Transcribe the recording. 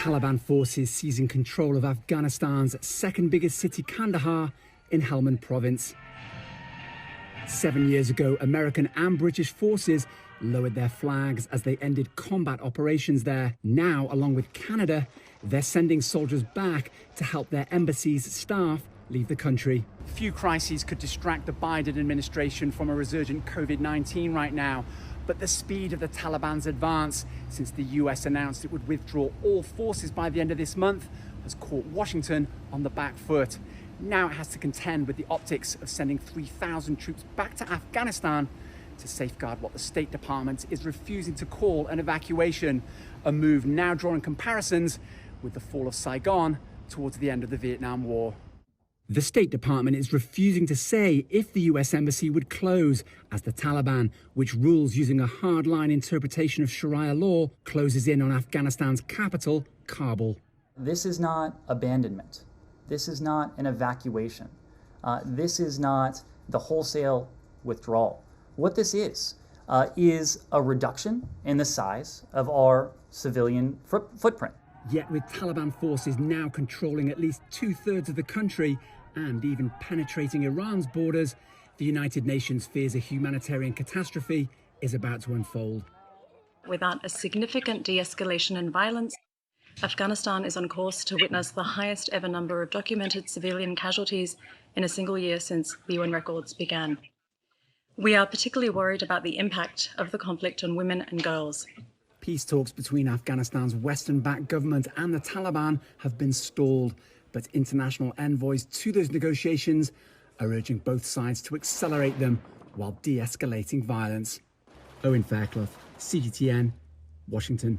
Taliban forces seizing control of Afghanistan's second biggest city, Kandahar, in Helmand province. 7 years ago, American and British forces lowered their flags as they ended combat operations there. Now, along with Canada, they're sending soldiers back to help their embassies' staff leave the country. Few crises could distract the Biden administration from a resurgent COVID-19 right now, but the speed of the Taliban's advance since the US announced it would withdraw all forces by the end of this month has caught Washington on the back foot. Now it has to contend with the optics of sending 3,000 troops back to Afghanistan to safeguard what the State Department is refusing to call an evacuation, a move now drawing comparisons with the fall of Saigon towards the end of the Vietnam War. The State Department is refusing to say if the US embassy would close as the Taliban, which rules using a hardline interpretation of Sharia law, closes in on Afghanistan's capital, Kabul. This is not abandonment. This is not an evacuation. This is not the wholesale withdrawal. What this is a reduction in the size of our civilian footprint. Yet with Taliban forces now controlling at least 2/3 of the country and even penetrating Iran's borders, the United Nations fears a humanitarian catastrophe is about to unfold. Without a significant de-escalation in violence, Afghanistan is on course to witness the highest ever number of documented civilian casualties in a single year since the UN records began. We are particularly worried about the impact of the conflict on women and girls. Peace talks between Afghanistan's Western-backed government and the Taliban have been stalled, but international envoys to those negotiations are urging both sides to accelerate them while de-escalating violence. Owen Fairclough, CGTN, Washington.